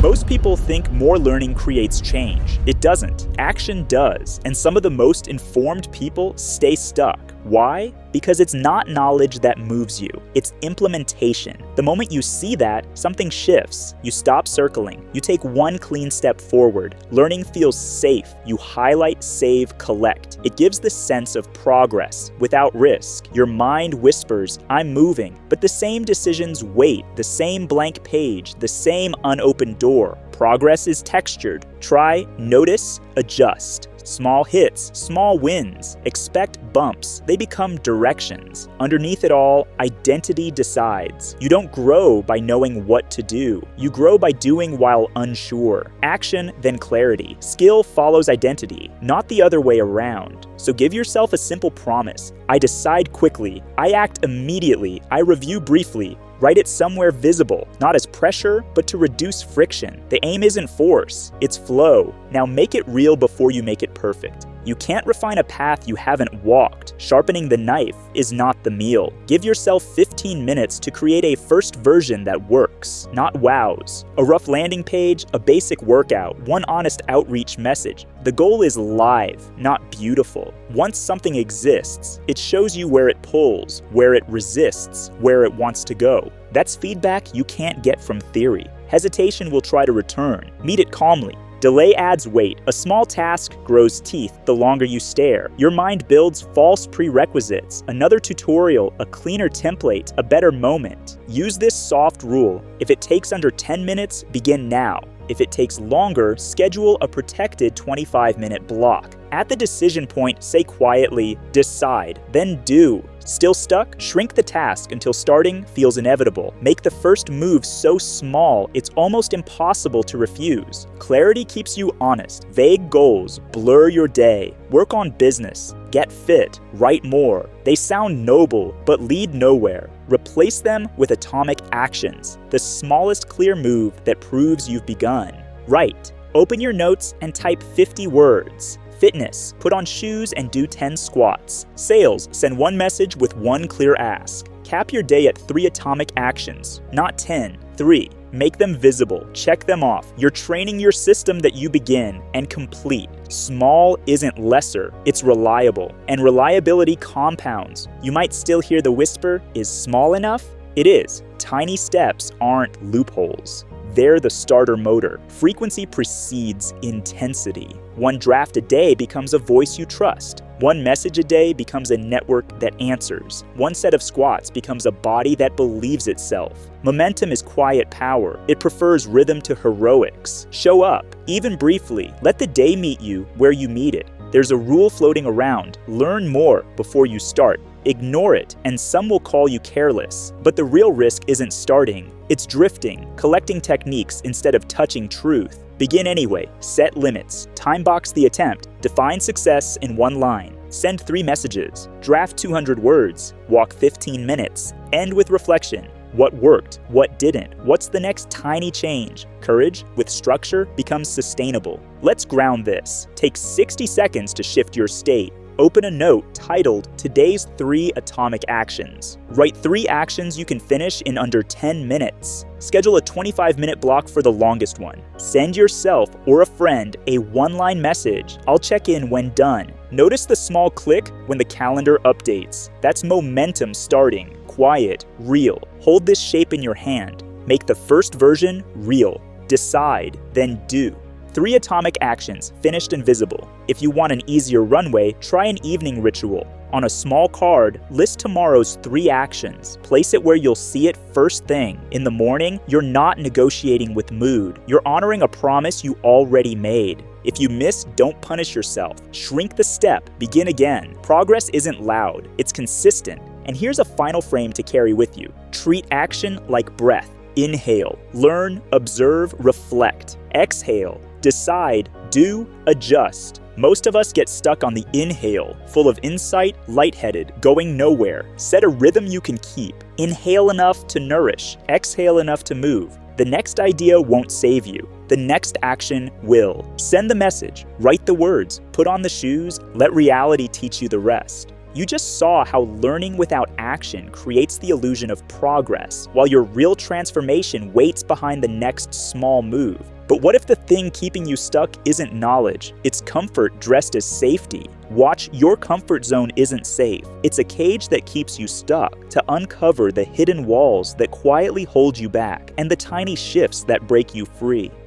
Most people think more learning creates change. It doesn't. Action does. And some of the most informed people stay stuck. Why? Because it's not knowledge that moves you. It's implementation. The moment you see that, something shifts. You stop circling. You take one clean step forward. Learning feels safe. You highlight, save, collect. It gives the sense of progress without risk. Your mind whispers, I'm moving. But the same decisions wait. The same blank page. The same unopened door. Progress is textured. Try, notice, adjust. Small hits, small wins. Expect bumps. They become directions. Underneath it all, identity decides. You don't grow by knowing what to do. You grow by doing while unsure. Action, then clarity. Skill follows identity, not the other way around. So give yourself a simple promise. I decide quickly. I act immediately. I review briefly. Write it somewhere visible, not as pressure, but to reduce friction. The aim isn't force, it's flow. Now make it real before you make it perfect. You can't refine a path you haven't walked. Sharpening the knife is not the meal. Give yourself 15 minutes to create a first version that works, not wows. A rough landing page, a basic workout, one honest outreach message. The goal is live, not beautiful. Once something exists, it shows you where it pulls, where it resists, where it wants to go. That's feedback you can't get from theory. Hesitation will try to return. Meet it calmly. Delay adds weight. A small task grows teeth the longer you stare. Your mind builds false prerequisites. Another tutorial, a cleaner template, a better moment. Use this soft rule. If it takes under 10 minutes, begin now. If it takes longer, schedule a protected 25-minute block. At the decision point, say quietly, decide, then do. Still stuck? Shrink the task until starting feels inevitable. Make the first move so small it's almost impossible to refuse. Clarity keeps you honest. Vague goals blur your day. Work on business. Get fit. Write more. They sound noble, but lead nowhere. Replace them with atomic actions. The smallest clear move that proves you've begun. Write. Open your notes and type 50 words. Fitness, put on shoes and do 10 squats. Sales, send one message with one clear ask. Cap your day at 3 atomic actions, not 10, 3. Make them visible, check them off. You're training your system that you begin and complete. Small isn't lesser, it's reliable. And reliability compounds. You might still hear the whisper, is small enough? It is. Tiny steps aren't loopholes. They're the starter motor. Frequency precedes intensity. One draft a day becomes a voice you trust. One message a day becomes a network that answers. One set of squats becomes a body that believes itself. Momentum is quiet power. It prefers rhythm to heroics. Show up, even briefly. Let the day meet you where you meet it. There's a rule floating around. Learn more before you start. Ignore it, and some will call you careless. But the real risk isn't starting. It's drifting, collecting techniques instead of touching truth. Begin anyway. Set limits. Time box the attempt. Define success in one line. Send 3 messages. Draft 200 words. Walk 15 minutes. End with reflection. What worked? What didn't? What's the next tiny change? Courage with structure becomes sustainable. Let's ground this. Take 60 seconds to shift your state. Open a note titled Today's 3 Atomic Actions. Write 3 actions you can finish in under 10 minutes. Schedule a 25-minute block for the longest one. Send yourself or a friend a 1-line message. I'll check in when done. Notice the small click when the calendar updates. That's momentum starting. Quiet, real. Hold this shape in your hand. Make the first version real. Decide, then do. 3 atomic actions, finished and visible. If you want an easier runway, try an evening ritual. On a small card, list tomorrow's 3 actions. Place it where you'll see it first thing. In the morning, you're not negotiating with mood. You're honoring a promise you already made. If you miss, don't punish yourself. Shrink the step, begin again. Progress isn't loud, it's consistent. And here's a final frame to carry with you. Treat action like breath. Inhale, learn, observe, reflect. Exhale, decide, do, adjust. Most of us get stuck on the inhale, full of insight, lightheaded, going nowhere. Set a rhythm you can keep. Inhale enough to nourish, exhale enough to move. The next idea won't save you. The next action will. Send the message, write the words, put on the shoes, let reality teach you the rest. You just saw how learning without action creates the illusion of progress, while your real transformation waits behind the next small move. But what if the thing keeping you stuck isn't knowledge? It's comfort dressed as safety. Watch, your comfort zone isn't safe. It's a cage that keeps you stuck. To uncover the hidden walls that quietly hold you back and the tiny shifts that break you free.